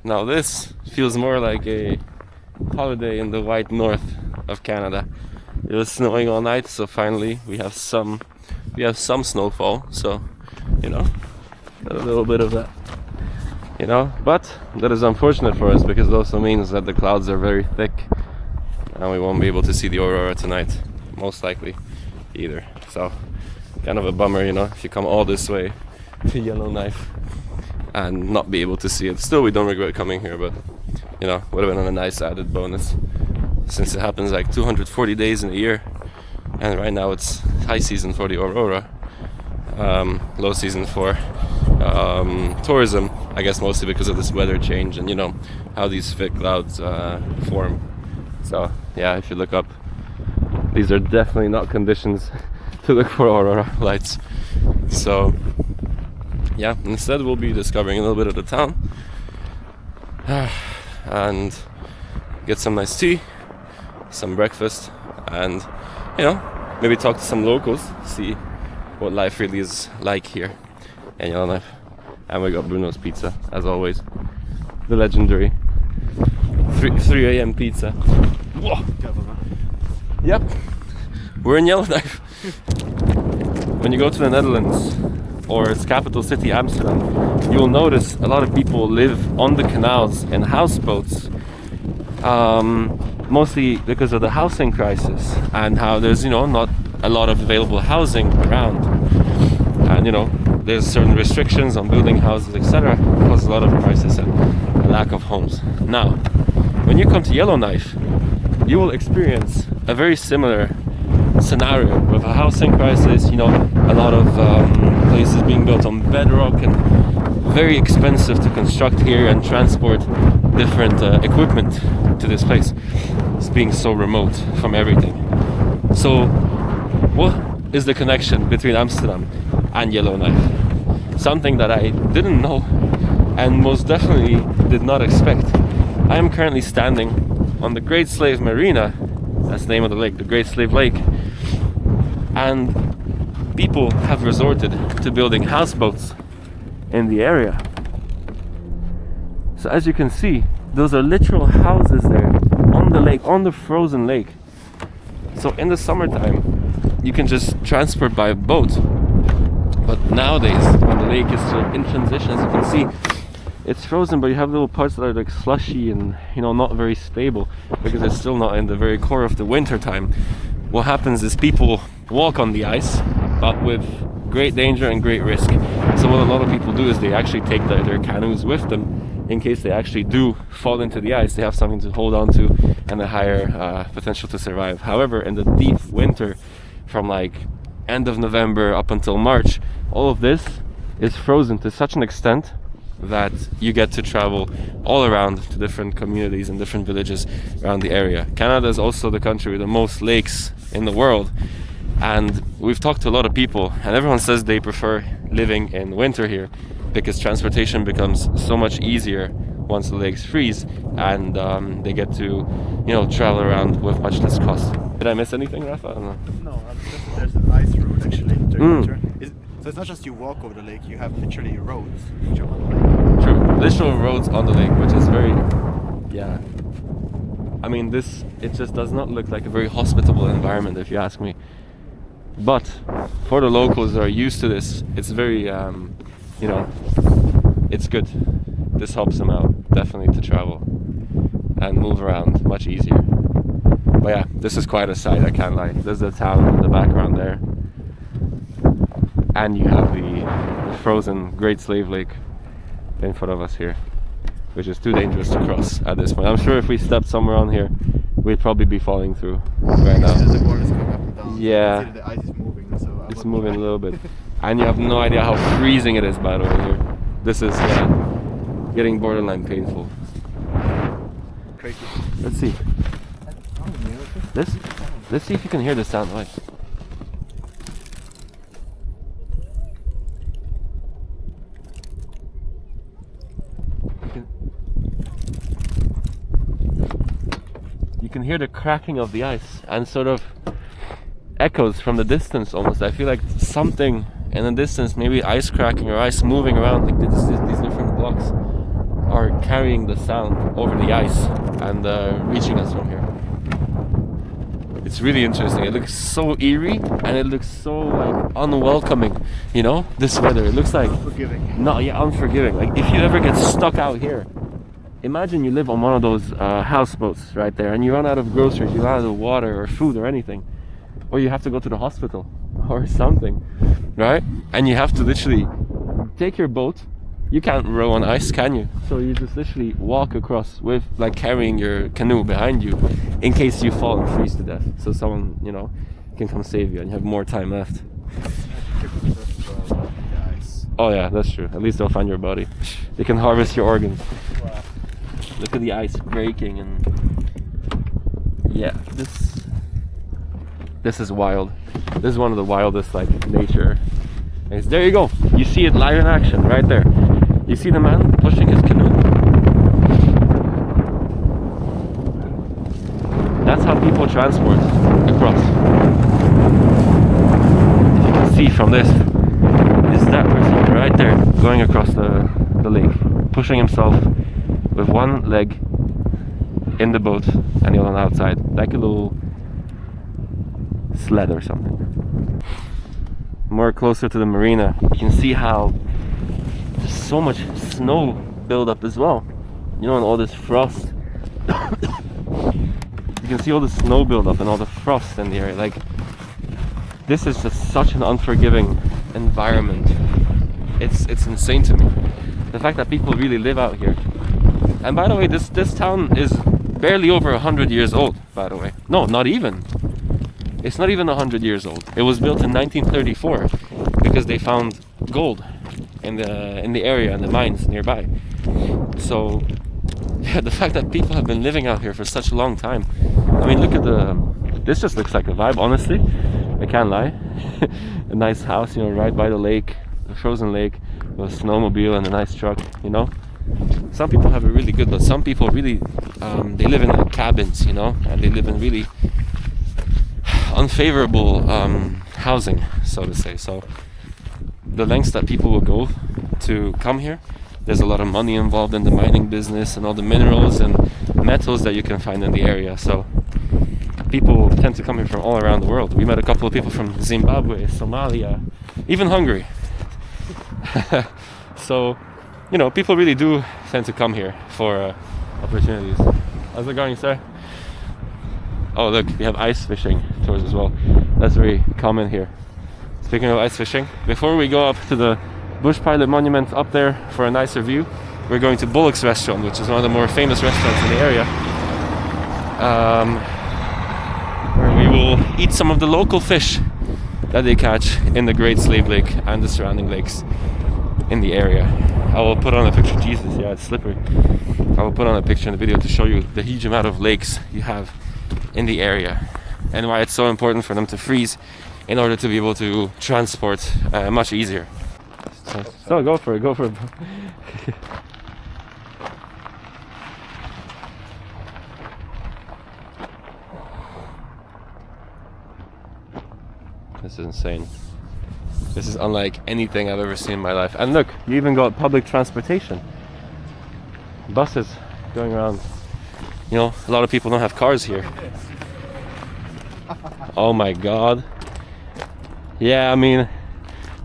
Now this feels more like a holiday in the white north of Canada. It was snowing all night, so finally we have some snowfall. So, you know, a little bit of that. You know, but that is unfortunate for us because it also means that the clouds are very thick and we won't be able to see the aurora tonight, most likely, either. So, kind of a bummer, you know, if you come all this way to Yellowknife and not be able to see it. Still, we don't regret coming here, but, you know, would have been a nice added bonus since it happens like 240 days in a year, and right now it's high season for the aurora, low season for tourism, I guess mostly because of this weather change and, you know, how these thick clouds form. So yeah, if you look up, these are definitely not conditions to look for aurora lights. So yeah, instead we'll be discovering a little bit of the town and get some nice tea, some breakfast, and, you know, maybe talk to some locals, see what life really is like here in Yellowknife. And we got Bruno's Pizza, as always, the legendary 3 a.m. pizza. Whoa. Yep, we're in Yellowknife. When you go to the Netherlands or its capital city Amsterdam, you will notice a lot of people live on the canals in houseboats, mostly because of the housing crisis and how there's, you know, not a lot of available housing around, and, you know, there's certain restrictions on building houses, etc. Causes a lot of crisis and a lack of homes. Now, when you come to Yellowknife, you will experience a very similar scenario with a housing crisis, you know, a lot of places being built on bedrock and very expensive to construct here and transport different equipment to this place. It's being so remote from everything. So what is the connection between Amsterdam and Yellowknife? Something that I didn't know and most definitely did not expect. I am currently standing on the Great Slave Marina, that's the name of the lake, the Great Slave Lake, and people have resorted to building houseboats in the area. So as you can see, those are literal houses there on the lake, on the frozen lake. So in the summertime, you can just transport by boat. But nowadays, when the lake is sort of in transition, as you can see, it's frozen, but you have little parts that are like slushy and, you know, not very stable because it's still not in the very core of the winter time. What happens is people walk on the ice, but with great danger and great risk. So what a lot of people do is they actually take their canoes with them in case they actually do fall into the ice. They have something to hold on to and a higher potential to survive. However, in the deep winter, from like end of November up until March, all of this is frozen to such an extent that you get to travel all around to different communities and different villages around the area. Canada is also the country with the most lakes in the world, and we've talked to a lot of people and everyone says they prefer living in winter here because transportation becomes so much easier once the lakes freeze, and they get to, you know, travel around with much less cost. Did I miss anything, Rafa? I don't know. No, there's an ice road actually during winter. So it's not just you walk over the lake, you have literally roads which are on the lake. True, literal roads on the lake, which is very, yeah. I mean, it just does not look like a very hospitable environment, if you ask me. But for the locals that are used to this, it's very, you know, it's good. This helps them out, definitely, to travel and move around much easier. But yeah, this is quite a sight, I can't lie. There's the town in the background there. And you have the frozen Great Slave Lake in front of us here, which is too dangerous to cross at this point. I'm sure if we stepped somewhere on here, we'd probably be falling through right now. The water is going up and down. Yeah. So the ice is moving, so it's moving a little bit. And you have no idea how freezing it is, by the way, here. This is getting borderline painful. Crazy. Let's see. Let's see if you can hear the sound. Like. You can hear the cracking of the ice and sort of echoes from the distance almost. I feel like something in the distance, maybe ice cracking or ice moving around, like these different blocks. are carrying the sound over the ice and reaching us from here. It's really interesting. It looks so eerie and it looks so like unwelcoming, you know, this weather. It looks like Unforgiving. no, yeah, unforgiving. Like if you ever get stuck out here, imagine you live on one of those houseboats right there and you run out of groceries, you run out of water or food or anything, or you have to go to the hospital or something, right? And you have to literally take your boat. You can't row on ice, can you? So you just literally walk across with like carrying your canoe behind you in case you fall and freeze to death. So someone, you know, can come save you and you have more time left. Oh yeah, that's true. At least they'll find your body. They can harvest your organs. Wow. Look at the ice breaking and yeah, this is wild. This is one of the wildest like nature. There you go. You see it live in action right there. You see the man pushing his canoe. That's how people transport across. If you can see from this, is that person right there going across the lake, pushing himself with one leg in the boat and the other on the outside, like a little sled or something. More closer to the marina, you can see how there's so much snow buildup as well. You know, and all this frost. You can see all the snow buildup and all the frost in the area. Like, this is just such an unforgiving environment. It's insane to me. The fact that people really live out here. And by the way, this town is barely over 100 years old, by the way. No, not even. It's not even 100 years old. It was built in 1934 because they found gold in the area and the mines nearby. So yeah, the fact that people have been living out here for such a long time. I mean, look at this just looks like a vibe, honestly. I can't lie. A nice house, you know, right by the lake, the frozen lake, with a snowmobile and a nice truck, you know. Some people have it really good, but some people really they live in like cabins, you know, and they live in really unfavorable housing, so to say. So the lengths that people will go to come here, there's a lot of money involved in the mining business and all the minerals and metals that you can find in the area. So people tend to come here from all around the world. We met a couple of people from Zimbabwe, Somalia, even Hungary. So, you know, people really do tend to come here for opportunities. How's it going, sir? Oh look, we have ice fishing tours as well. That's very common here. Speaking of ice fishing, before we go up to the Bush Pilot Monument up there for a nicer view, we're going to Bullock's restaurant, which is one of the more famous restaurants in the area, where we will eat some of the local fish that they catch in the Great Slave Lake and the surrounding lakes in the area. I will put on a picture. Jesus, yeah, it's slippery. I will put on a picture in the video to show you the huge amount of lakes you have in the area and why it's so important for them to freeze in order to be able to transport much easier. So go for it. This is insane. This is unlike anything I've ever seen in my life. And look, you even got public transportation. Buses going around. You know, a lot of people don't have cars here. Oh my god. Yeah, I mean,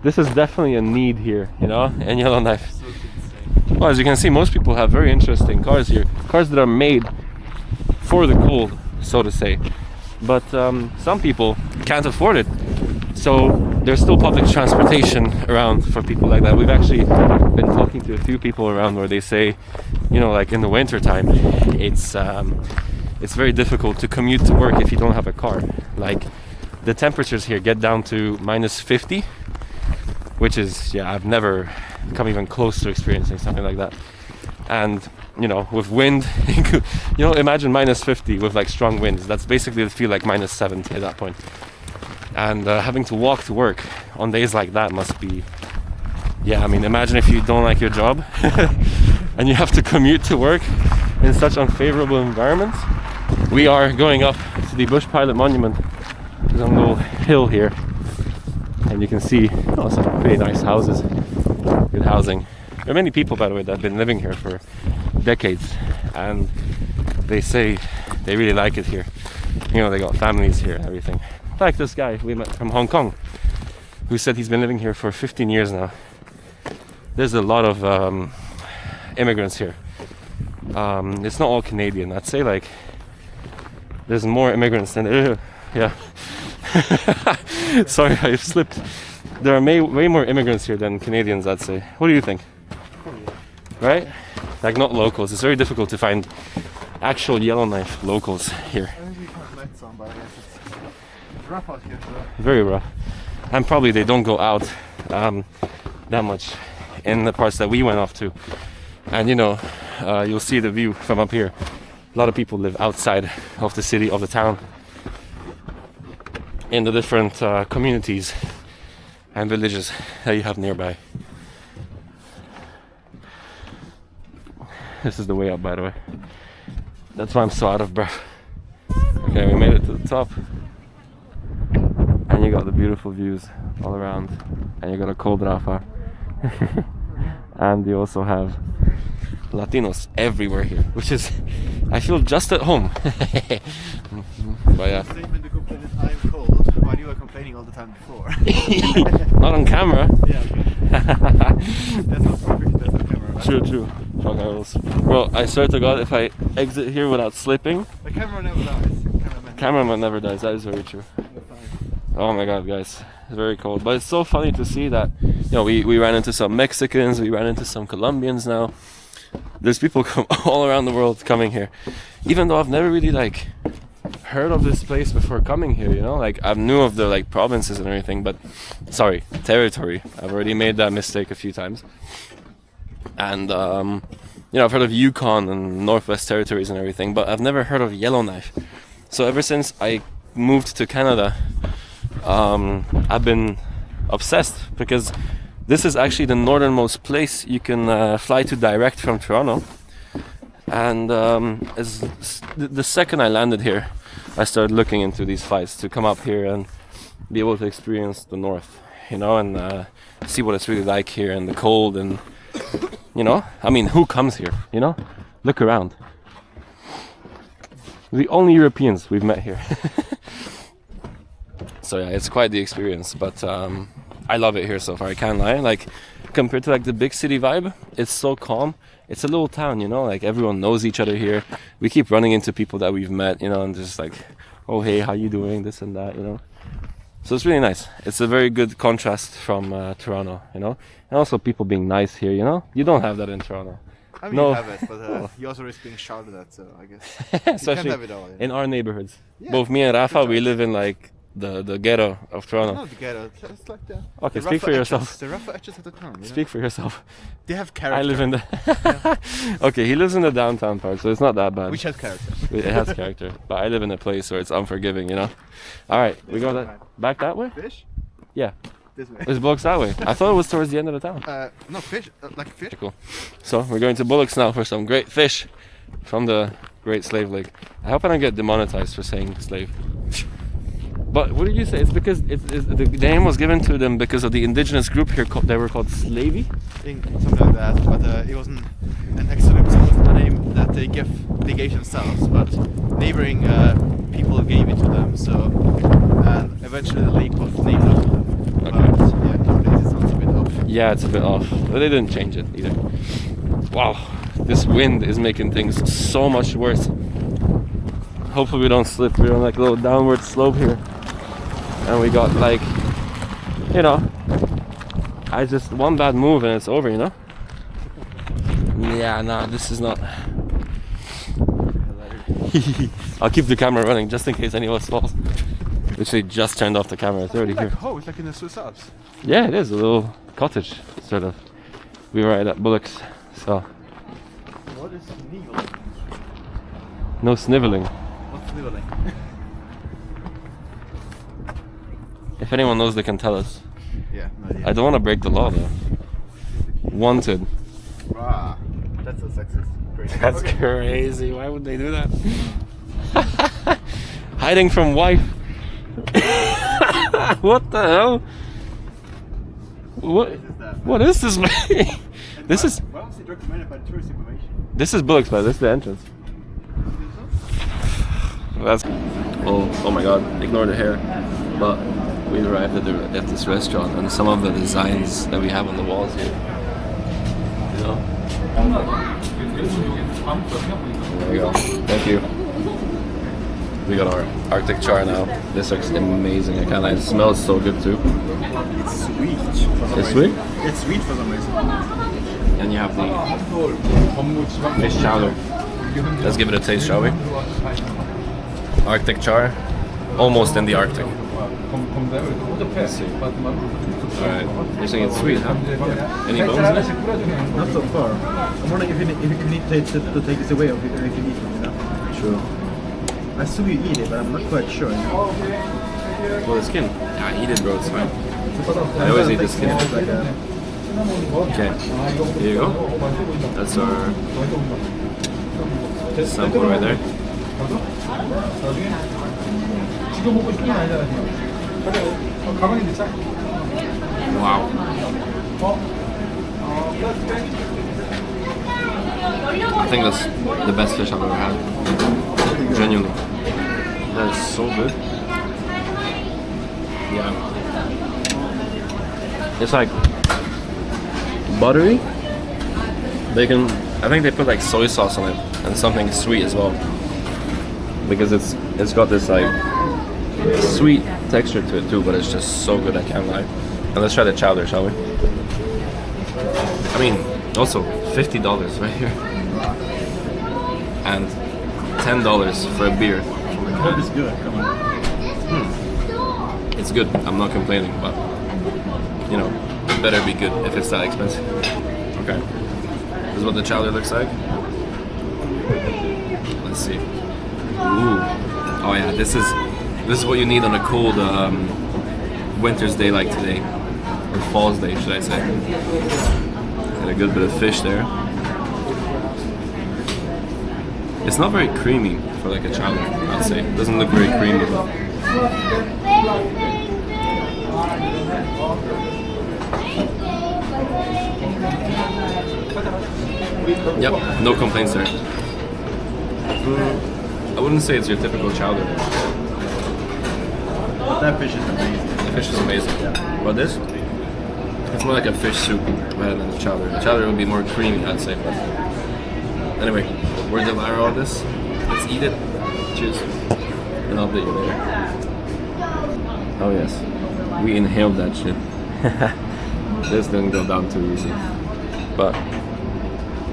this is definitely a need here, you know, in Yellowknife. Well, as you can see, most people have very interesting cars here. Cars that are made for the cold, so to say. But some people can't afford it. So there's still public transportation around for people like that. We've actually been talking to a few people around where they say, you know, like in the winter time, it's very difficult to commute to work if you don't have a car. Like the temperatures here get down to -50, which is, yeah, I've never come even close to experiencing something like that. And you know, with wind, you know, imagine -50 with like strong winds. That's basically feel like -70 at that point. And having to walk to work on days like that must be, yeah, I mean, imagine if you don't like your job and you have to commute to work in such unfavorable environments. We are going up to the Bush Pilot Monument. There's a little hill here, and you can see some pretty nice houses, good housing. There are many people, by the way, that have been living here for decades, and they say they really like it here. You know, they got families here and everything. Like this guy we met from Hong Kong, who said he's been living here for 15 years now. There's a lot of immigrants here. It's not all Canadian. I'd say like there's more immigrants than yeah. Sorry, I slipped. There are way more immigrants here than Canadians, I'd say. What do you think? Right? Like not locals. It's very difficult to find actual Yellowknife locals here. I think we kind of met some, but I guess it's rough out here. So. Very rough. And probably they don't go out that much in the parts that we went off to. And you know, you'll see the view from up here. A lot of people live outside of the city, of the town, in the different communities and villages that you have nearby. This is the way up, by the way. That's why I'm so out of breath. Okay, we made it to the top. And you got the beautiful views all around. And you got a cold Rafa. And you also have Latinos everywhere here, which is, I feel just at home. But yeah. Statement to complain is I'm cold, while you were complaining all the time before. Not on camera. Yeah, okay. That's not perfect, that's on camera, right? True. Fuck girls. Well, I swear to God, if I exit here without slipping, The camera never dies. cameraman never dies. That is very true. Oh my God, guys, it's very cold. But it's so funny to see that, you know, we ran into some Mexicans, we ran into some Colombians now. There's people from all around the world coming here. Even though I've never really like heard of this place before coming here, you know, like I knew of the like provinces and everything, but sorry, territory. I've already made that mistake a few times. And you know, I've heard of Yukon and Northwest Territories and everything, but I've never heard of Yellowknife. So ever since I moved to Canada, I've been obsessed, because this is actually the northernmost place you can fly to direct from Toronto. And the second I landed here, I started looking into these flights to come up here and be able to experience the north, you know, and see what it's really like here, and the cold, and you know, I mean, who comes here, you know? Look around. The only Europeans we've met here. So yeah, it's quite the experience, but I love it here so far, I can't lie. Like, compared to like the big city vibe, it's so calm. It's a little town, you know, like everyone knows each other here. We keep running into people that we've met, you know, and just like, oh hey, how you doing, this and that, you know. So it's really nice. It's a very good contrast from Toronto, you know. And also people being nice here, you know. You don't have that in Toronto. I mean, No. you have it, but you also risk being shouted at, so I guess you Especially can't have it all. Yeah. in our neighborhoods. Yeah, Both me and Rafa, good we choice. live in like the ghetto of Toronto. No, the ghetto. It's like the. Okay, the speak for rougher yourself. edges- The rougher edges of the town. You Speak for yourself. know? They have character. I live in the... Okay, he lives in the downtown part, so it's not that bad. Which has character. It has character. But I live in a place where it's unforgiving, you know? Alright, we go back that way? Fish? Yeah. This way. It's Bullock's that way. I thought it was towards the end of the town. No fish. Like fish. Cool. So, we're going to Bullock's now for some great fish from the Great Slave Lake. I hope I don't get demonetized for saying slave. But what did you say? It's because the name was given to them because of the indigenous group here. They were called Slavey? Something like that, but it wasn't an accident. It wasn't the name that they gave themselves, but neighboring people gave it to them. So, and eventually the lake was named after them. Okay. But yeah, nowadays it sounds a bit off. Yeah, it's a bit off. But they didn't change it either. Wow, this wind is making things so much worse. Hopefully we don't slip. We're on like a little downward slope here. And we got like, you know, I just one bad move and it's over, you know? Yeah, nah, this is not. I'll keep the camera running just in case any of us falls. Literally just turned off the camera. It's already Like, here. oh, it's like in the Swiss Alps. Yeah, it is a little cottage, sort of. We were right at Bullock's, so What is sniveling? no sniveling. What's sniveling? If anyone knows, they can tell us. Yeah, no idea. I don't want to break the law though. Wanted. Wow, that's so sexist. Crazy. That's Okay. crazy. Why would they do that? Hiding from wife. What the hell? What? What is that? What is this, man? It's This is Why was it recommended by tourist information? this is Bullock's place. This is the entrance. That's oh my god! Ignore the hair. But we arrived at this restaurant, and some of the designs that we have on the walls here. You know. There you go. Thank you. We got our Arctic char now. This looks amazing. I can't lie. It smells so good too. It's sweet. It's sweet? It's sweet for some reason. And you have the fish chowder. Let's give it a taste, shall we? Arctic char. Almost in the Arctic. Let's see. Alright. You're saying it's sweet, huh? Any bones in it? Not so far. I'm wondering if you need to take this away or if you need it, you know? Sure. I assume you eat it, but I'm not quite sure. You know? Well, the skin. Yeah, eat it, bro. It's fine. I always eat the skin. Okay. Here you go. That's our sample right there. Wow. I think that's the best fish I've ever had. Genuinely. That is so good. Yeah. It's like buttery. Bacon. I think they put like soy sauce on it and something sweet as well. Because it's got this like sweet texture to it too, but it's just so good, I can't lie. And let's try the chowder, shall we? I mean, also $50 right here. And $10 for a beer. What is good? Come on. It's good, I'm not complaining, but you know, it better be good if it's that expensive. Okay. This is what the chowder looks like. Let's see. Ooh. Oh yeah, this is what you need on a cold winter's day like today. Or fall's day, should I say. Got a good bit of fish there. It's not very creamy for like a chowder, I'd say. It doesn't look very creamy. Yep, no complaints there. I wouldn't say it's your typical chowder. But that fish is amazing. The fish is amazing. Yeah. But this? It's more like a fish soup rather than a chowder. The chowder would be more creamy, I'd say. But anyway, we're devour all this. Let's eat it. Cheers. And I'll update you later. Oh yes, we inhaled that shit. This didn't go down too easy. But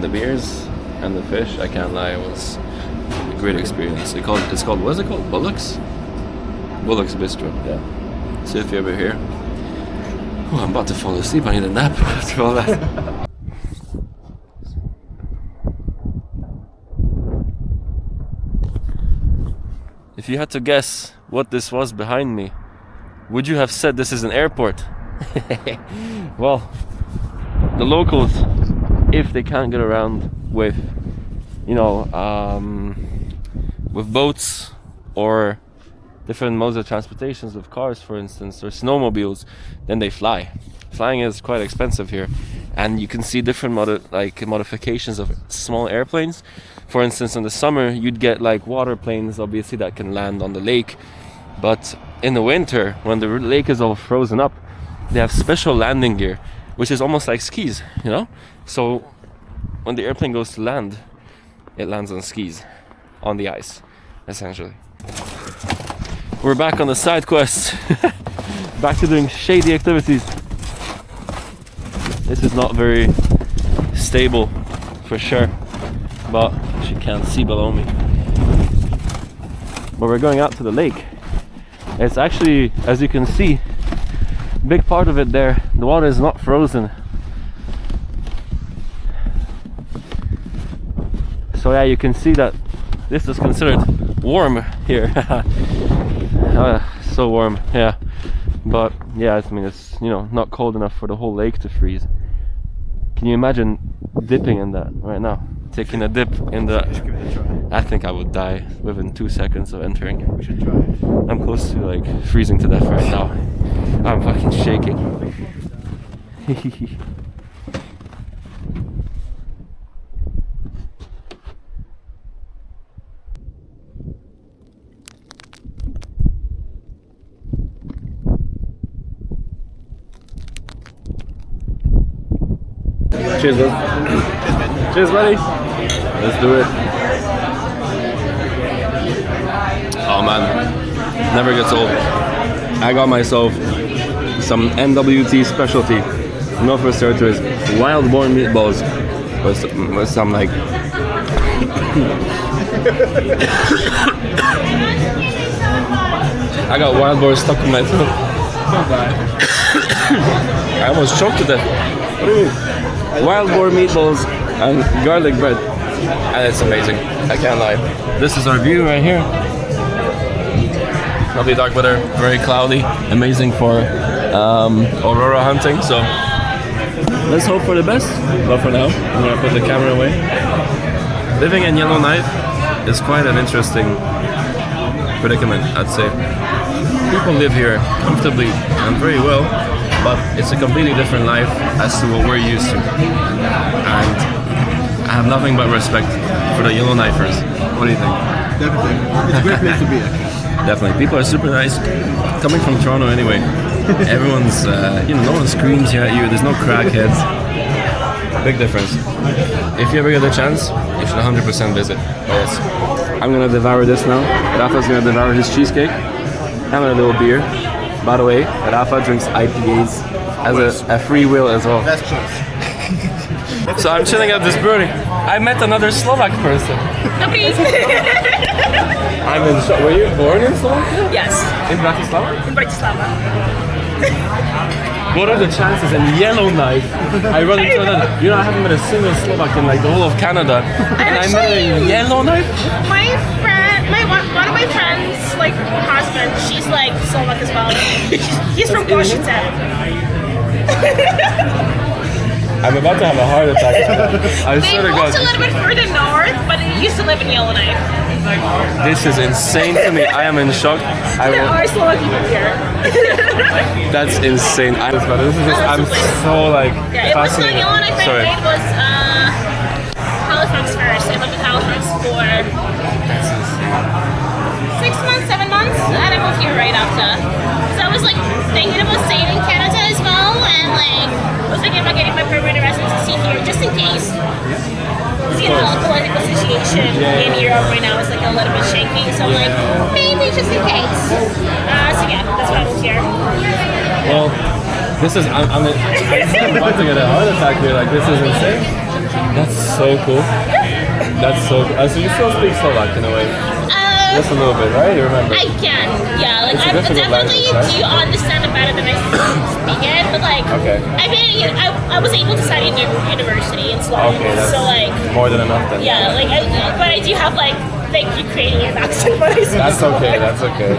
the beers and the fish, I can't lie, it was a great experience. It's called, what is it called? Bullock's? Bullock's Bistro, yeah. So if you're ever here, oh, I'm about to fall asleep, I need a nap after all that. If you had to guess what this was behind me, would you have said this is an airport? Well, the locals, if they can't get around with, you know, with boats or different modes of transportations, with cars for instance, or snowmobiles, then they fly. Flying is quite expensive here, and you can see different modifications of small airplanes. For instance, in the summer you'd get like water planes, obviously, that can land on the lake, but in the winter, when the lake is all frozen up, they have special landing gear, which is almost like skis, you know? So when the airplane goes to land, it lands on skis, on the ice, essentially. We're back on the side quest. Back to doing shady activities. This is not very stable, for sure, but you can't see below me. But we're going out to the lake. It's actually, as you can see, big part of it there, the water is not frozen. So yeah, you can see that this is considered warm here. So warm, yeah. But yeah, I mean, it's, you know, not cold enough for the whole lake to freeze. Can you imagine dipping in that right now? Taking a dip in the... We should give it a try. I think I would die within 2 seconds of entering. We should try it. I'm close to like freezing to death right now. I'm fucking shaking. Cheers, bud. Cheers, buddy. Let's do it. Oh man, never gets old. I got myself some NWT specialty. No for starters, wild boar meatballs with some like. I got wild boar stuck in my throat. I almost choked to death. What do you mean? Wild boar meatballs and garlic bread. And it's amazing. I can't lie. This is our view right here. Lovely dark weather, very cloudy. Amazing for aurora hunting. So let's hope for the best. But for now, I'm gonna put the camera away. Living in Yellowknife is quite an interesting predicament, I'd say. People live here comfortably and very well, but it's a completely different life as to what we're used to. And I have nothing but respect for the Yellowknifers. What do you think? Definitely. It's a great place to be, actually. Definitely. People are super nice. Coming from Toronto anyway, everyone's, no one screams here at you. There's no crackheads. Big difference. If you ever get a chance, you should 100% visit. Yes. I'm gonna devour this now. Rafa's gonna devour his cheesecake. And a little beer. By the way, Rafa drinks IPAs as a free will as well. Best choice. So I'm chilling at this brewery. I met another Slovak person. I'm in shock. Were you born in Slovakia? Yes, In Bratislava? in Bratislava. What are the chances in Yellowknife I run into another? You know, I haven't met a single Slovak in like the whole of Canada. And I met her in Yellowknife? My friend, one of my friends, like husband, she's like Slovak as well. He's from Košice. I'm about to have a heart attack. I They swear to moved God. a little bit further north, but they used to live in Yellowknife. This is insane to me. I am in shock. There are Slovak people here. That's insane. This is just, I'm so like Yeah, it was the fascinated. Yellowknife I Sorry. made was Halifax first. I lived in Halifax for 6 months, 7 months, and I moved here right after. So I was like thinking about staying in Canada as well, and like was thinking about getting my permanent residency here just in case. Because you know, the political situation in Europe right now is like a little bit shaky, so I'm like, maybe just in case. So yeah, that's why I moved here. Well, this is I'm about to get a heart attack here. Like this is insane. That's so cool. That's so cool. So you still speak Slovak in a way? Just a little bit, right? You remember? I can, yeah. Like It's a I difficult definitely language, right? do understand it better than I speak it, but like Okay. I mean, I was able to study in university in Slovak, Okay, that's so like more than enough then. yeah, like but I do have like Ukrainian accent when I speak. That's okay, that's okay.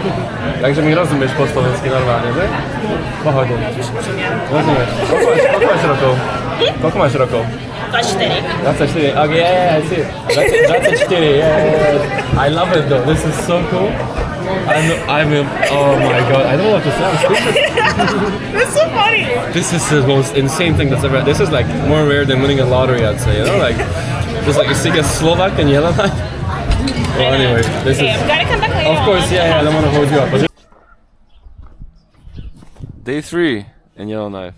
Takže mi rozumieš po slovensky normálne, že? Pohodne. Rozumieš. Koľko máš rokov? Koľko máš rokov? 24. 24. Okay, yeah, I see. 24. Yeah. I love it though. This is so cool. Oh my god. I don't know what to say. I'm speechless. That's so funny. This is the most insane thing that's ever. This is like more rare than winning a lottery, I'd say. You know, like just like you see a Slovak in Yellowknife. Well, anyway, this Okay, is. I'm gonna come back later. Of course, on. yeah. I don't want to hold you up. Day 3 in Yellowknife.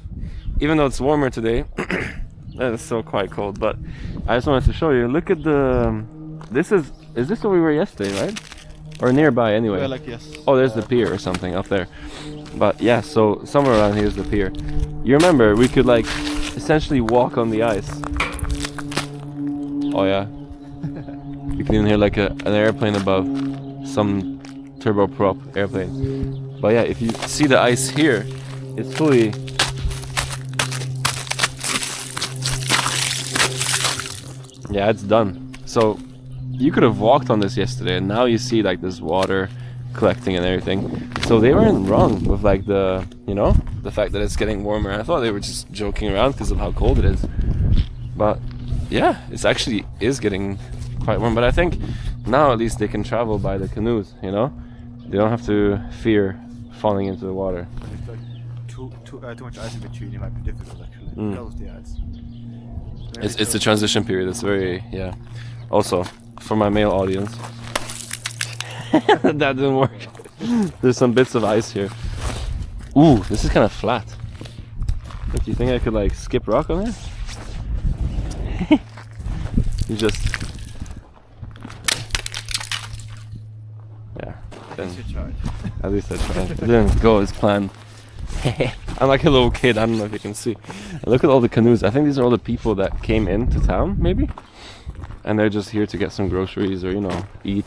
Even though it's warmer today, it's still quite cold. But I just wanted to show you. Look at the. Is this where we were yesterday, right? Or nearby, anyway. Well, like, yes. Oh, there's the pier or something up there. But yeah, so somewhere around here is the pier. You remember we could like essentially walk on the ice. Oh yeah. You can even hear like an airplane above, some turboprop airplane. But yeah, if you see the ice here, it's fully. Yeah, it's done. So you could have walked on this yesterday, and now you see like this water collecting and everything. So they weren't wrong with like the, the fact that it's getting warmer. I thought they were just joking around because of how cold it is. But yeah, it's actually is getting quite warm. But I think now at least they can travel by the canoes, They don't have to fear falling into the water. It's like too much ice in between. It might be difficult actually. Because of the ice. It's the transition period. It's very, Also, for my male audience, that didn't work. There's some bits of ice here. Ooh, this is kind of flat. Look, you think I could like skip rock on here? You just, yeah. Then, You tried. at least I tried. It didn't go as planned. I'm like a little kid. I don't know if you can see. And look at all the canoes. I think these are all the people that came into town, maybe, and they're just here to get some groceries or, you know, eat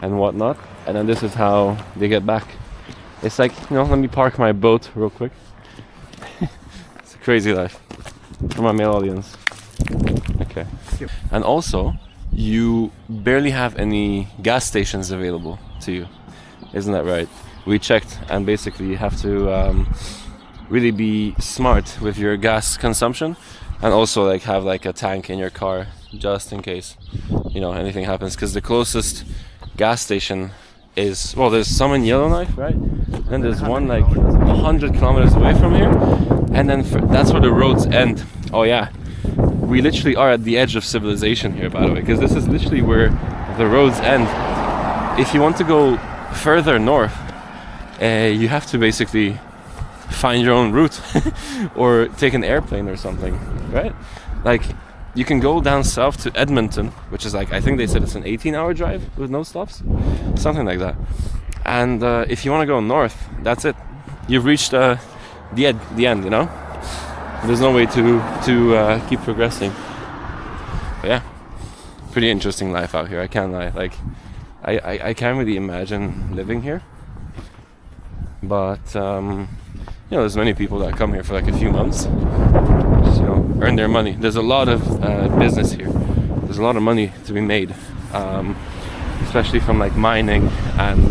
and whatnot. And then this is how they get back. It's like, you know, let me park my boat real quick. It's a crazy life for my male audience. Okay. And also, you barely have any gas stations available to you. Isn't that right? We checked, and basically you have to really be smart with your gas consumption, and also like have like a tank in your car just in case, you know, anything happens. Because the closest gas station is, well, there's some in Yellowknife, right? And there's one like 100 kilometers away from here, and then that's where the roads end. Oh yeah, we literally are at the edge of civilization here, by the way, because this is literally where the roads end. If you want to go further north, you have to basically find your own route or take an airplane or something, right? Like, you can go down south to Edmonton, which is like, I think they said it's an 18-hour drive with no stops, something like that. And if you want to go north, that's it. You've reached the end, you know? There's no way to keep progressing. But yeah, pretty interesting life out here, I can't lie. Like, I can't really imagine living here. But you know, there's many people that come here for like a few months, just, you know, earn their money. There's a lot of business here. There's a lot of money to be made, especially from like mining and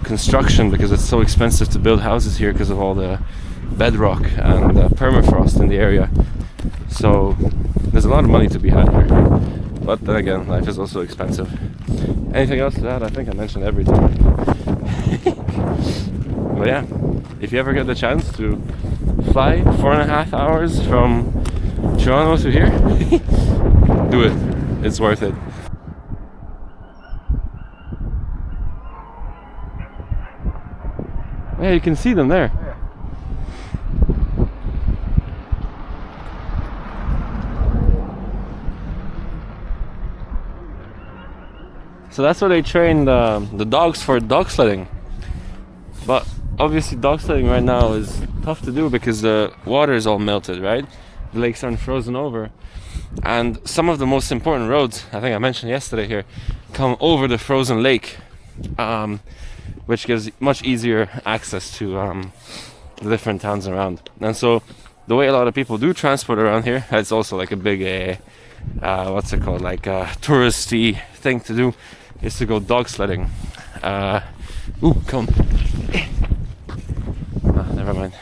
construction, because it's so expensive to build houses here because of all the bedrock and permafrost in the area. So there's a lot of money to be had here. But then again, life is also expensive. Anything else to add? I think I mentioned everything. But yeah, if you ever get the chance to fly 4.5 hours from Toronto to here, do it. It's worth it. Yeah, you can see them there. So that's where they train the dogs for dog sledding. But obviously dog sledding right now is tough to do because the water is all melted, right? The lakes aren't frozen over. And some of the most important roads, I think I mentioned yesterday here, come over the frozen lake, which gives much easier access to the different towns around. And so the way a lot of people do transport around here, it's also like a big, what's it called, like a touristy thing to do, is to go dog sledding. Ooh, come. Never mind.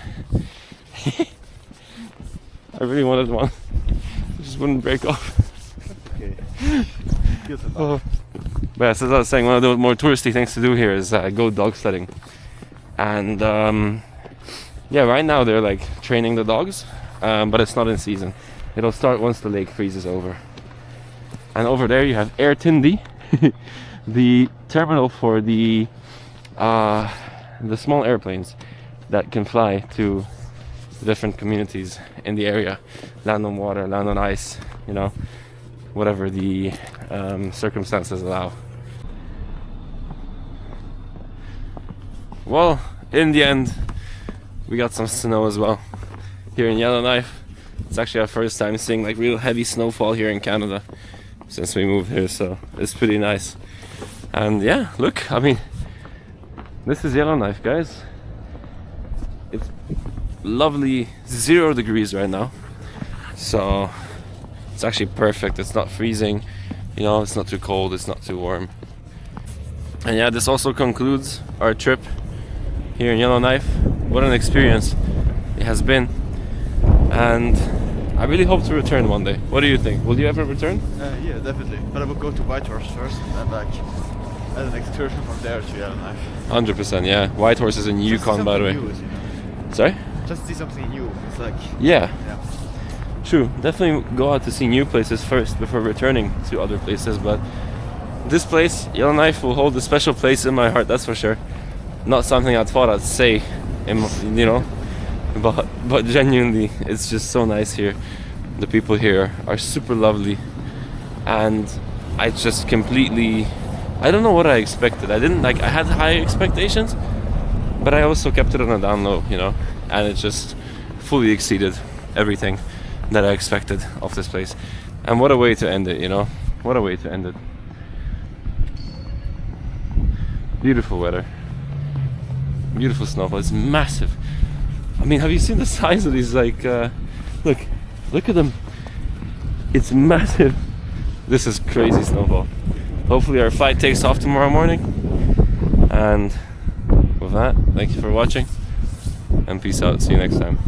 I really wanted one. It just wouldn't break off. Okay. Oh. But yeah, so as I was saying, one of the more touristy things to do here is go dog sledding. And yeah, right now they're like training the dogs, but it's not in season. It'll start once the lake freezes over. And over there you have Air Tindy, the terminal for the small airplanes that can fly to different communities in the area, land on water, land on ice, you know, whatever the circumstances allow. Well, in the end, we got some snow as well here in Yellowknife. It's actually our first time seeing like real heavy snowfall here in Canada since we moved here, so it's pretty nice. And yeah, look, I mean, this is Yellowknife, guys. It's lovely 0 degrees right now, so it's actually perfect. It's not freezing, you know, it's not too cold, it's not too warm. And yeah, this also concludes our trip here in Yellowknife. What an experience it has been, and I really hope to return one day. What do you think? Will you ever return? Yeah, definitely. But I will go to Whitehorse first, and like as an excursion from there to Yellowknife. 100%, yeah. Whitehorse is in Yukon, by the way. New, you know? Sorry? Just see something new. It's like Yeah. yeah. True, definitely go out to see new places first before returning to other places, but this place, Yellowknife, will hold a special place in my heart, that's for sure. Not something I thought I'd say, you know, but genuinely, it's just so nice here. The people here are super lovely, and I just completely, I don't know what I expected. I had high expectations, but I also kept it on a down low, you know, and it just fully exceeded everything that I expected of this place. And what a way to end it, you know, what a way to end it. Beautiful weather, beautiful snowfall. It's massive. I mean, have you seen the size of these? Like, look at them. It's massive. This is crazy snowfall. Hopefully our flight takes off tomorrow morning. And with that, thank you for watching, and peace out. See you next time.